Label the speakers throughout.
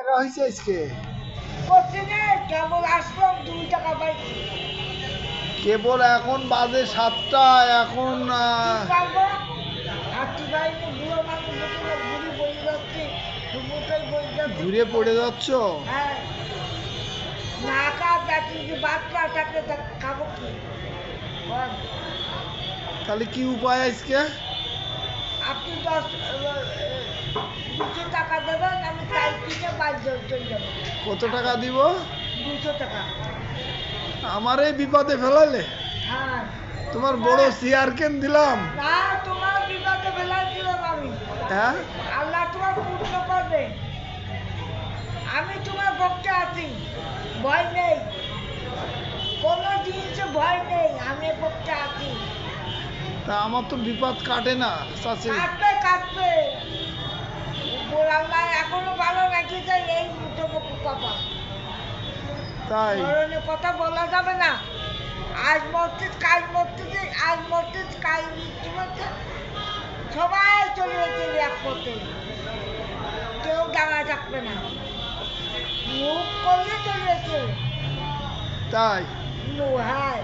Speaker 1: টাকা হয়েছে আজকে?
Speaker 2: কেবল আসলাম 2 টাকা পাইছি।
Speaker 1: কেবল এখন বাজে 7টা, এখন ঘুরে পড়ে যাচ্ছ?
Speaker 2: হ্যাঁ, না বাচ্চা থাকলে খাবো কি?
Speaker 1: তাহলে কি উপায় আজকে?
Speaker 2: আপনি 200 টাকা দেবেন, আমি তাই কিনে বাড়ি চলে যাবো।
Speaker 1: কত টাকা দিব?
Speaker 2: 200 টাকা।
Speaker 1: আমার এই বিপদে ফেলাইলে?
Speaker 2: হ্যাঁ,
Speaker 1: তোমার বড় চেয়ার কেন দিলাম?
Speaker 2: না, তোমার বিপদে ফেলাই দিলাম আমি।
Speaker 1: হ্যাঁ,
Speaker 2: আল্লাহ তোমার পূর্ণ করবে। আমি তোমার পক্ষে আছি, ভয় নেই, কোনো জিনিসে ভয় নেই, আমি পক্ষে আছি।
Speaker 1: তা আমার তো বিপদ কাটে না চাচি।
Speaker 2: কাটবে কাটবে, উপর আল্লাহ এখনো ভালো রেখেছে, এই মুঠোমুখি কথা।
Speaker 1: তাই
Speaker 2: ধরনের কথা বলা যাবে না। আজ মসজিদ, কাল মসজিদ, আজ মসজিদ, কাল মসজিদ, সবাই চলে গেছে এক পথে, কেউ দাঁড়ায় থাকবে না। মুখ করলে চলে গেছে।
Speaker 1: তাই
Speaker 2: হ্যাঁ,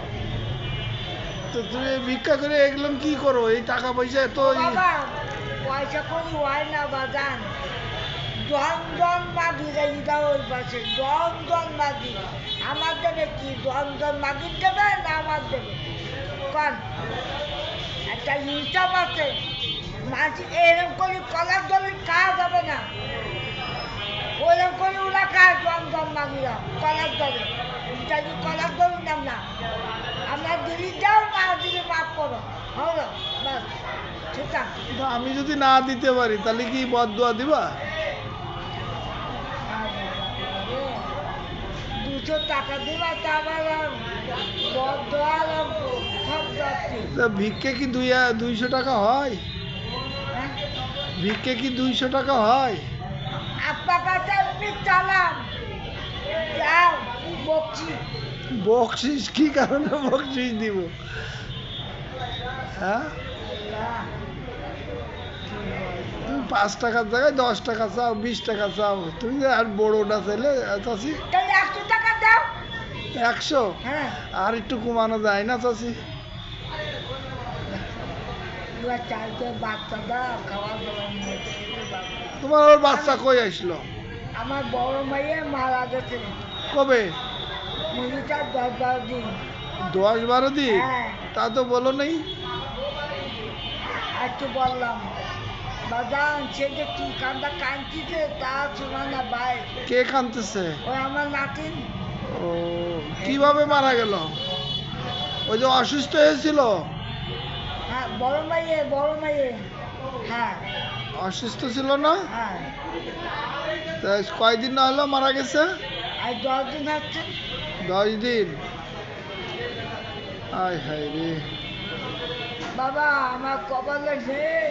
Speaker 1: তো তুমি ভিক্ষা করে এগুলো কি করো? এই টাকা পয়সা তো
Speaker 2: বাবা, পয়সা করি হয় না বাজান। জন মাগি রেখা ওই পাশে, জন মাগি। আমার দেবে কি? জন মাগির দেবে না আমার দেবে? কন, একটা হিসাব আছে। মাছ এরকম করে কলার দলি খাওয়া যাবে না, ওরকম করে ওরা খায় জন মাগিরা কলার দলে। যদি কলার দল নাম না, আমরা দিলি দাও, না দিলে মাফ করো, হলো বাস। ঠিক আছে,
Speaker 1: তা আমি যদি না দিতে পারি তাহলে কি বদদুয়া দিবা?
Speaker 2: 200 টাকা দিবা, তারপর বদোয়ার সব যাচ্ছি।
Speaker 1: তা ভিক্ষে কি 200 টাকা হয়? ভিক্ষে কি 200 টাকা হয়?
Speaker 2: আপনার কাছে এমনি চালান, যাও বকছি।
Speaker 1: বকশিস কি কারণে বকশিস দিব? হ্যাঁ, তুমি 5 টাকার জায়গায় 10 টাকা চাও, 20 টাকা চাও, তুমি যে আর বড়টা চাইলে চাচি।
Speaker 2: তাহলে 100 টাকা দাও।
Speaker 1: 100?
Speaker 2: হ্যাঁ,
Speaker 1: আর একটু কমানো যায় না চাচি?
Speaker 2: এবার চাইতে বাচ্চা দাও, খাওয়া দাওয়া নিয়ে।
Speaker 1: তোমার ওর বাচ্চা কই আসলো?
Speaker 2: আমার বড় মেয়ে মারা গেছে।
Speaker 1: কবে?
Speaker 2: মুড়িটার 10-12 দিন।
Speaker 1: 10-12 দিন?
Speaker 2: হ্যাঁ,
Speaker 1: তা তো বলো নেই।
Speaker 2: একটু বললাম বাজান, সে যে কি কান্দা কাঁদছিছে তা শোনা না ভাই।
Speaker 1: কে কাঁদতেছে?
Speaker 2: ওই আমার নাতিন।
Speaker 1: ও, কিভাবে মারা গেল? ওই যে অসুস্থ হয়েছিল?
Speaker 2: হ্যাঁ, বড় মেয়ে। হ্যাঁ,
Speaker 1: অসুস্থ ছিল না?
Speaker 2: হ্যাঁ,
Speaker 1: তা কয়দিন না হলো মারা গেছে?
Speaker 2: আর 10 দিন হচ্ছে।
Speaker 1: 10 দিন? আয় হায় রে।
Speaker 2: বাবা, আমার কপালে নেই,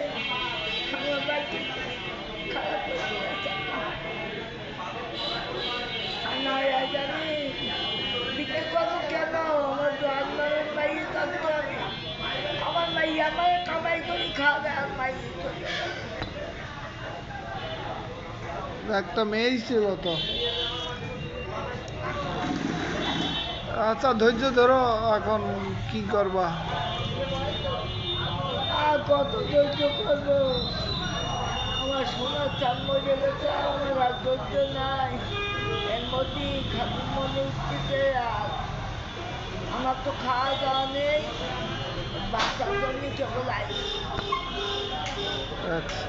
Speaker 2: আমার বাড়ি খারাপ হয়ে গেছে। না জানি বিক্রি করবো কেন? আমার তো আন্দোলন বাইরে থাকতে হবে। আমার মাই আমার কামাই করি খাওয়াবে, আর মাই
Speaker 1: একটা মেয়েই ছিল তো। আচ্ছা, ধৈর্য ধরো, এখন কি করবা?
Speaker 2: আর কত ধৈর্য করবো? আমার সোনার চাপ মরে গেছে, আমার আর ধৈর্য নাই। এর মধ্যেই খাতুন মনে উঠতেছে, আর আমার তো খাওয়া দাওয়া নেই, বাচ্চার জন্য কেবল আই।
Speaker 1: আচ্ছা।